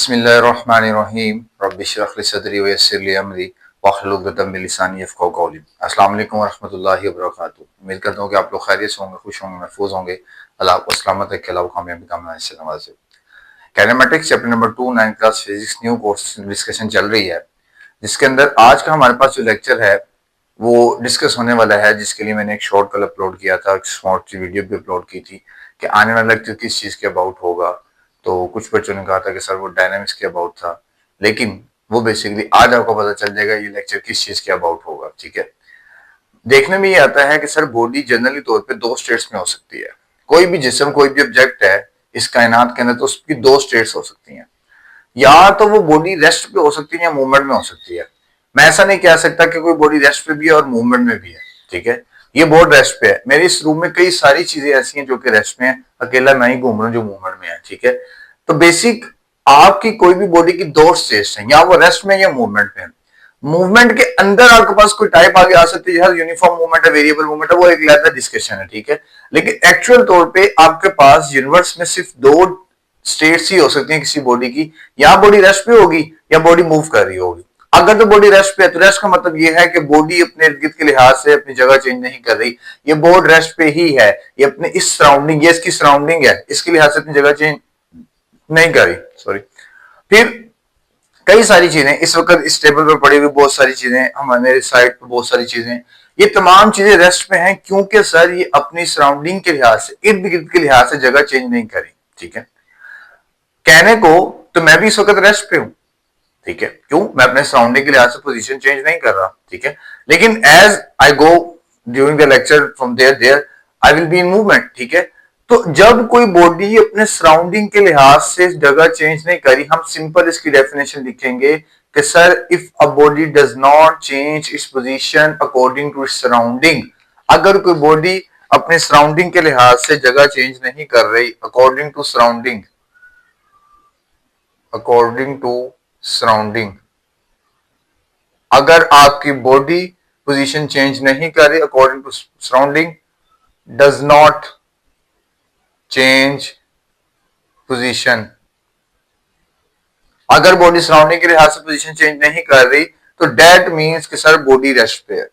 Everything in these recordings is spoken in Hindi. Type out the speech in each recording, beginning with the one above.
बिस्मिल्लाहिर्रहमानिर्रहीम रब्बिश्रह ली सदरी वयस्सिर ली अमरी वहलुल उक़दतम मिन लिसानी यफ़क़हू क़ौली। अस्सलाम वालेकुम वरहमतुल्लाहि वबरकातुहू। उम्मीद करता हूँ कि आप लोग खैरियत से होंगे, खुश होंगे, महफूज होंगे। अल्लाह आपको सलामत रखे, अल्लाह कामयाबी कामना से नवाजे। Kinematics chapter number 2 9th class physics new course discussion चल रही है, जिसके अंदर आज का हमारे पास जो लेक्चर है वो डिस्कस होने वाला है, जिसके लिए मैंने एक शॉर्ट कल अपलोड किया था, एक शॉर्ट वीडियो भी अपलोड की थी कि आने वाला लेक्चर किस चीज के अबाउट होगा। तो कुछ बच्चों ने कहा था कि सर वो डायनामिक्स के अबाउट था, लेकिन वो बेसिकली आज आपको पता चल जाएगा ये लेक्चर किस चीज के अबाउट होगा। ठीक है, देखने में ये आता है कि सर बॉडी जनरली तौर पे दो स्टेट्स में हो सकती है। कोई भी जिस्म, कोई भी ऑब्जेक्ट है इस कायनात के अंदर, तो उसकी दो स्टेट्स हो सकती हैं। या तो वो बॉडी रेस्ट पे हो सकती है या मूवमेंट में हो सकती है। मैं ऐसा नहीं कह सकता कि कोई बॉडी रेस्ट पे भी है और मूवमेंट में भी है। ठीक है, ये बोर्ड रेस्ट पे है, मेरे इस रूम में कई सारी चीजें ऐसी हैं जो कि रेस्ट में है, अकेला मैं ही घूम रहा हूँ जो मूवमेंट में है। ठीक है, तो बेसिक आपकी कोई भी बॉडी की दो स्टेट्स हैं, या वो रेस्ट में या मूवमेंट में है। मूवमेंट के अंदर आपके पास कोई टाइप आगे आ सकती है, यूनिफॉर्म मूवमेंट है, वेरिएबल मूवमेंट है, वो एक अलग डिस्कशन है। ठीक है, लेकिन एक्चुअल तौर पे आपके पास यूनिवर्स में सिर्फ दो स्टेट्स ही हो सकती हैं किसी बॉडी की, या बॉडी रेस्ट पे होगी या बॉडी मूव कर रही होगी। अगर तो बॉडी रेस्ट पे है तो रेस्ट का मतलब ये है कि बॉडी अपने इर्द गिर्द के लिहाज से अपनी जगह चेंज नहीं कर रही, ये बॉडी रेस्ट पे ही है, ये अपने इस सराउंडिंग, ये इसकी सराउंडिंग है, इसके लिहाज से अपनी जगह चेंज नहीं कर रही। सॉरी, फिर कई सारी चीजें इस वक्त इस टेबल पर पड़ी हुई, बहुत सारी चीजें हमारे मेरे साइड पर, बहुत सारी चीजें, ये तमाम चीजें रेस्ट पे हैं क्योंकि सर ये अपनी सराउंडिंग के लिहाज से, इर्द गिर्द के लिहाज से जगह चेंज नहीं करी। ठीक है, कहने को तो मैं भी इस वक्त रेस्ट पे हूं। ठीक है, क्यों? मैं अपने सराउंडिंग के लिहाज से पोजीशन चेंज नहीं कर रहा। ठीक है, लेकिन as I go during the lecture from there I will be in movement. ठीक है, तो जब कोई बॉडी अपने सराउंडिंग के लिहाज से जगह चेंज नहीं करी, हम सिंपल इसकी डेफिनेशन लिखेंगे कि sir if a body does not change its position according to its surrounding, अगर कोई बॉडी अपने सराउंडिंग के लिहाज से जगह चेंज नहीं कर रही, according to surrounding, according to surrounding, अगर आपकी बॉडी पोजीशन चेंज नहीं कर रही according to surrounding, does not change position, अगर बॉडी सराउंडिंग के लिहाज से पोजीशन चेंज नहीं कर रही तो डेट मीन्स कि सर बॉडी रेस्ट पे है।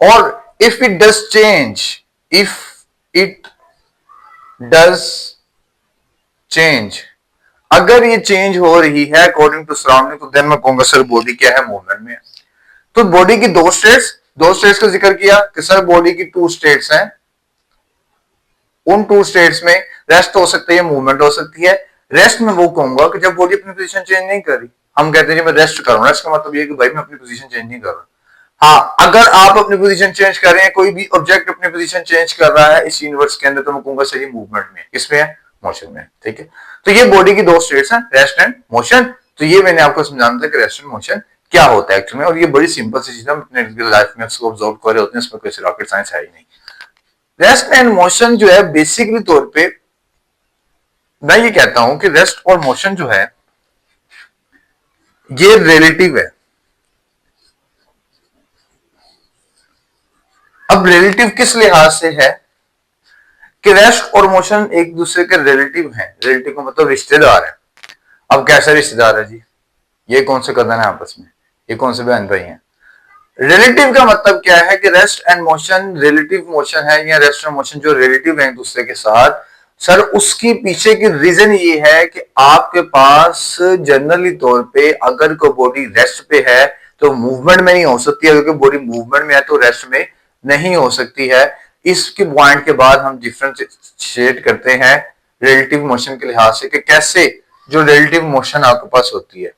और if it does change, if it does change, अगर ये चेंज हो रही है अकॉर्डिंग टू सराउंडिंग, तो देन मैं कहूंगा सर बॉडी क्या है, मूवमेंट में है। तो बॉडी की दो स्टेट्स का जिक्र किया कि सर बॉडी की टू स्टेट्स हैं, उन टू स्टेट्स में रेस्ट हो सकती है, मूवमेंट हो सकती है। रेस्ट में वो कहूंगा कि जब बॉडी अपनी पोजीशन चेंज नहीं कर रही, हम कहते हैं मैं रेस्ट कर रहा हूं, रेस्ट का मतलब ये कि भाई मैं अपनी पोजीशन चेंज नहीं कर रहा। हाँ, अगर आप अपनी पोजीशन चेंज कर रहे हैं, कोई भी ऑब्जेक्ट अपनी पोजीशन चेंज कर रहा है इस यूनिवर्स के अंदर, तो मैं कहूंगा सर ये मूवमेंट में है, किसमें है, मोशन में। ठीक है, तो ये बॉडी की दो स्टेट्स हैं, रेस्ट एंड मोशन। तो ये मैंने आपको समझाना था कि रेस्ट एंड मोशन क्या होता है एक्चुअली में, और ये बड़ी सिंपल सी चीज है, अपने लाइफ में उसको ऑब्जर्व कर रहे होते हैं, इसमें कोई रॉकेट साइंस है ही नहीं। रेस्ट एंड मोशन जो है बेसिकली तौर पे मैं ये कहता हूं कि रेस्ट और मोशन जो है ये रिलेटिव है। अब रिलेटिव किस लिहाज से है कि रेस्ट और मोशन एक दूसरे के रिलेटिव हैं। रिलेटिव का मतलब रिश्तेदार है। अब कैसे रिश्तेदार है जी, ये कौन से कदम है आपस में, ये कौन से बहन भाई हैं। रिलेटिव का मतलब क्या है कि rest and motion relative motion है, या रेस्ट एंड मोशन जो रिलेटिव है एक दूसरे के साथ, सर उसकी पीछे की रीजन ये है कि आपके पास जनरली तौर पे अगर कोई बॉडी रेस्ट पे है तो मूवमेंट में नहीं हो सकती है, अगर बॉडी मूवमेंट में है तो रेस्ट में नहीं हो सकती है। इसके पॉइंट के बाद हम डिफरेंशिएट करते हैं रिलेटिव मोशन के लिहाज से कि कैसे जो रिलेटिव मोशन आपके पास होती है।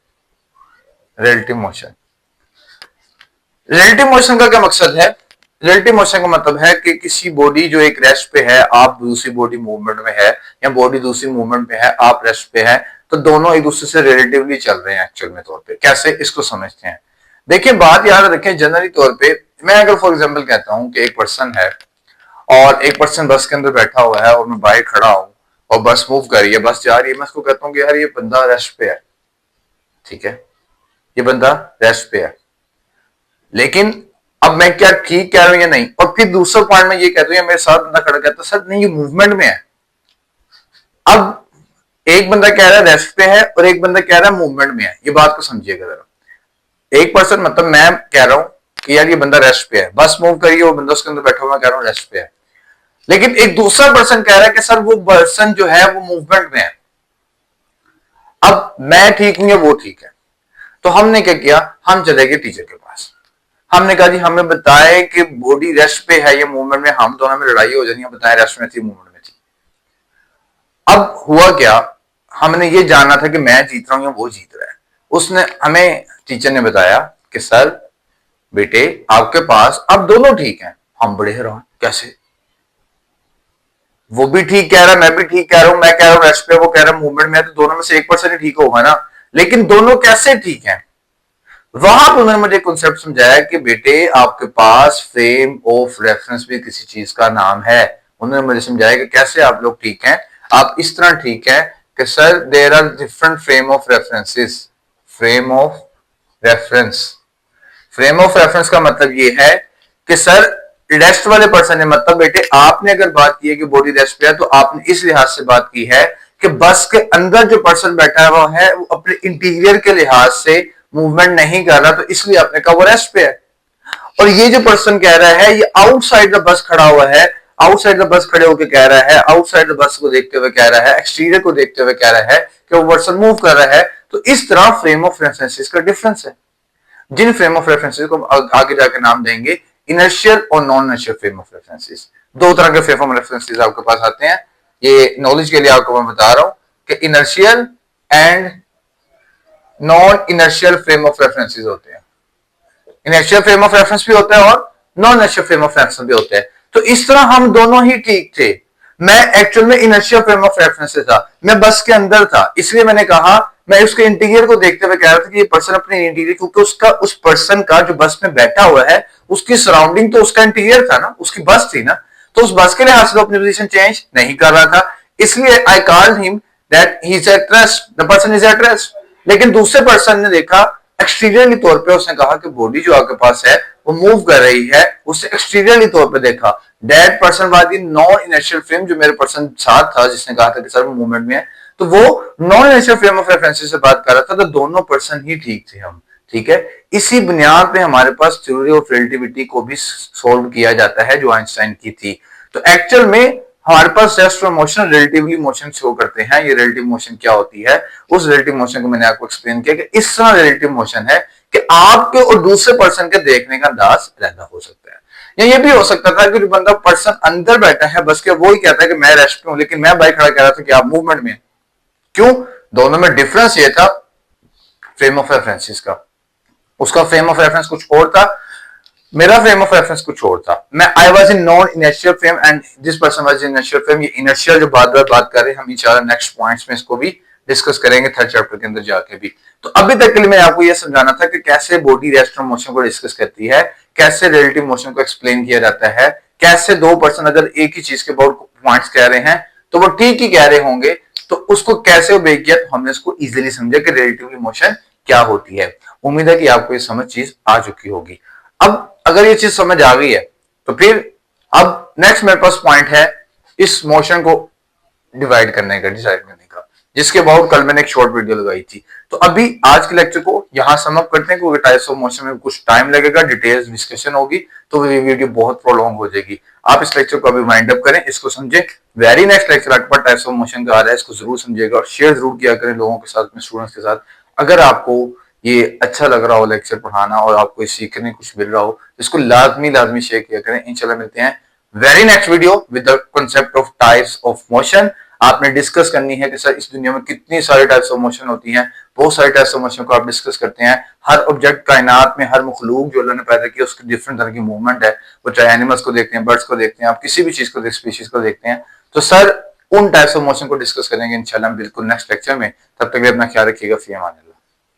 रिलेटिव मोशन, रिलेटिव मोशन का क्या मकसद है? रिलेटिव मोशन का मतलब है कि किसी बॉडी जो एक रेस्ट पे है, आप दूसरी बॉडी मूवमेंट में है, या बॉडी दूसरी मूवमेंट पे है, आप रेस्ट पे है, तो दोनों एक दूसरे से रिलेटिवली चल रहे हैं एक्चुअल में तौर पे। कैसे इसको समझते हैं, देखिए बात याद रखें, जनरली तौर पे मैं अगर फॉर एग्जांपल कहता हूं कि एक पर्सन है और एक पर्सन बस के अंदर बैठा हुआ है और मैं बाहर खड़ा हूं और बस मूव कर रही है, बस जा रही है, मैं उसको कहता हूं कि यार ये बंदा रेस्ट पे है। ठीक है, ये बंदा रेस्ट पे है, लेकिन अब मैं क्या ठीक कह रहा हूं या नहीं। और फिर दूसरा पॉइंट में ये कहता हूं, मेरे साथ बंदा खड़ा कहता है सर नहीं ये मूवमेंट में है। अब एक बंदा कह रहा है रेस्ट पे है और एक बंदा कह रहा है मूवमेंट में है। ये बात को समझिएगा जरा। एक पर्सन मतलब मैं कह रहा हूं कि यार ये बंदा रेस्ट पे है, बस मूव करिए, वो बंदा उसके अंदर बैठा हुआ, मैं कह रहा हूं रेस्ट पे है। लेकिन एक दूसरा पर्सन कह रहा है कि सर वो पर्सन जो है वो मूवमेंट में है। अब मैं ठीक हूं या वो ठीक है? तो हमने क्या किया, हम चले गए टीचर के पास। हमने कहा जी हमें बताए कि बॉडी रेस्ट पे है या मूवमेंट में। हम दोनों में लड़ाई हो जानी है, बताएं रेस्ट में थी मूवमेंट में थी। अब हुआ क्या, हमने ये जानना था कि मैं जीत रहा हूं या वो जीत रहा है। उसने हमें टीचर ने बताया कि सर बेटे आपके पास अब दोनों ठीक हैं। हम बड़े हैरान, कैसे? वो भी ठीक कह रहा है, मैं भी ठीक कह रहा हूं, मैं कह रहा हूं रेस्ट पे, वो कह रहा है मूवमेंट में है, तो दोनों में से एक पर्सन ही ठीक होगा ना। लेकिन दोनों कैसे ठीक हैं? वहां पर उन्होंने मुझे कॉन्सेप्ट समझाया कि बेटे आपके पास फ्रेम ऑफ रेफरेंस भी किसी चीज का नाम है। उन्होंने मुझे समझाया कि कैसे आप लोग ठीक हैं। आप इस तरह ठीक है कि sir there are different frame of references. Frame of reference, frame of reference का मतलब ये है कि सर रेस्ट वाले पर्सन ने, मतलब बेटे आपने अगर बात की है कि बॉडी रेस्ट पे है, तो आपने इस लिहाज से बात की है कि बस के अंदर जो पर्सन बैठा हुआ है वो अपने इंटीरियर के लिहाज से मूवमेंट नहीं कर रहा, तो इसलिए आपने कहा वो रेस्ट पे है। और ये जो पर्सन कह रहा है ये आउटसाइड द बस खड़ा हुआ है, आउटसाइड द बस खड़े होकर कह रहा है, आउटसाइड द बस को देखते हुए कह रहा है, एक्सटीरियर को देखते हुए कह रहा है कि वो पर्सन मूव कर रहा है। तो इस तरह फ्रेम ऑफ रेफरेंसेस का डिफरेंस है, जिन फ्रेम ऑफ रेफरेंसेस को आगे जाकर नाम देंगे इनर्शियल और non inertial frame of references. दो तरह के फ्रेम ऑफ रेफरेंसेस आपके पास आते हैं। ये नॉलेज के लिए आपको मैं बता रहा हूं कि inertial and non inertial frame of references होते हैं। इनर्शियल फ्रेम ऑफ रेफरेंस भी होता है और non inertial frame of reference भी होता है। तो इस तरह हम दोनों ही ठीक थे। मैं एक्चुअल में इनर्शियल फ्रेम ऑफ रेफरेंस से था, मैं बस के अंदर था, इसलिए मैंने कहा, मैं उसके इंटीरियर को देखते हुए कह रहा था कि ये पर्सन अपने इंटीरियर, क्योंकि उसका उस पर्सन का जो बस में बैठा हुआ है उसकी सराउंडिंग तो उसका इंटीरियर था ना, उसकी बस थी ना, तो उस बस के लिहाज से तो अपनी पोजीशन चेंज नहीं कर रहा था। इसलिए I called him that he is at rest, the person is at rest. लेकिन दूसरे पर्सन ने देखा एक्सटीरियरली तौर पे, उसने कहा कि बॉडी जो आपके पास है वो मूव कर रही है, उससे एक्सटीरियरली तौर पे देखा। That person was in non inertial frame, जो मेरे पर्सन साथ था जिसने कहा था कि सर मूवमेंट में है, तो वो non inertial frame of reference से बात कर रहा था। तो दोनों पर्सन ही ठीक थे हम, ठीक है। इसी बुनियाद पे हमारे पास थ्योरी ऑफ रिलेटिविटी को भी सोल्व किया जाता है जो आइंस्टाइन की थी। तो एक्चुअल में हमारे पास रेस्ट और मोशन रिलेटिवली मोशन शो करते हैं। ये रिलेटिव मोशन क्या होती है, उस रिलेटिव मोशन को मैंने आपको एक्सप्लेन किया कि इस तरह रिलेटिव मोशन है कि आपके और दूसरे पर्सन के देखने का अंदाज अलग हो सकता है। या ये भी हो सकता था कि जो बंदा पर्सन अंदर बैठा है बस के, वो ही कहता है कि मैं रेस्ट पे हूं, लेकिन मैं बाइक खड़ा कह रहा था कि आप मूवमेंट में। क्यों? दोनों में डिफरेंस ये था फ्रेम ऑफ रेफरेंसेस का। उसका फ्रेम ऑफ रेफरेंस कुछ और था, मेरा फ्रेम ऑफ रेफरेंस कुछ और था। मैं I was in non inertial frame and this person was in inertial frame. ये इनर्शियल जो बात कर रहे हैं हम इंशाल्लाह नेक्स्ट पॉइंट्स में इसको भी डिस्कस करेंगे, थर्ड चैप्टर के अंदर जाके भी। तो अभी तक के लिए मैं आपको ये समझाना था कि कैसे बॉडी रेस्ट और मोशन को डिस्कस करती है, कैसे रिलेटिव मोशन को एक्सप्लेन किया जाता है, कैसे दो पर्सन अगर एक ही चीज के अबाउट पॉइंट्स कह रहे हैं तो वो ठीक ही कह रहे होंगे, तो उसको कैसे ओबे किया, तो हमने उसको इजीली समझा कि रिलेटिव मोशन क्या होती है। उम्मीद है कि आपको ये समझ चीज आ चुकी होगी। अब अगर ये चीज समझ आ गई है तो फिर अब नेक्स्ट मेरे पास पॉइंट है इस मोशन को डिवाइड करने का, डिसाइड करने का, जिसके अबाउट कल मैंने एक शॉर्ट वीडियो लगाई थी। तो अभी आज के लेक्चर को यहां समअप करते हैं क्योंकि टाइप्स ऑफ मोशन में कुछ टाइम लगेगा, डिटेल्स डिस्कशन होगी, तो ये वीडियो बहुत प्रोलॉन्ग हो जाएगी। आप इस लेक्चर को अभी वाइंड अप करें, इसको समझे। वेरी नेक्स्ट लेक्चर आपके पास टाइप्स ऑफ मोशन का आ रहा है, इसको जरूर समझिएगा और शेयर जरूर किया करें लोगों के साथ, अपने स्टूडेंट्स के साथ। अगर आपको ये अच्छा लग रहा हो लेक्चर पढ़ाना और आपको सीखने कुछ मिल रहा हो, इसको लाजमी शेयर किया करें। इंशाल्लाह मिलते हैं very next video with the concept of types of motion. आपने डिस्कस करनी है कि सर इस दुनिया में कितनी सारी टाइप्स ऑफ मोशन होती हैं, बहुत सारी टाइप्स ऑफ मोशन को आप डिस्कस करते हैं। हर ऑब्जेक्ट कायनात में, हर मखलूक जो अल्लाह ने पैदा किया उसकी डिफरेंट तरह की मूवमेंट है। वो चाहे एनिमल्स को देखते हैं, बर्ड्स को देखते हैं, आप किसी भी चीज को, स्पीशीज को देखते हैं। तो सर उन टाइप्स ऑफ मोशन को डिस्कस करेंगे इंशाल्लाह बिल्कुल नेक्स्ट लेक्चर में। तब तक के लिए अपना ख्याल रखिएगा। फी अमान अल्लाह।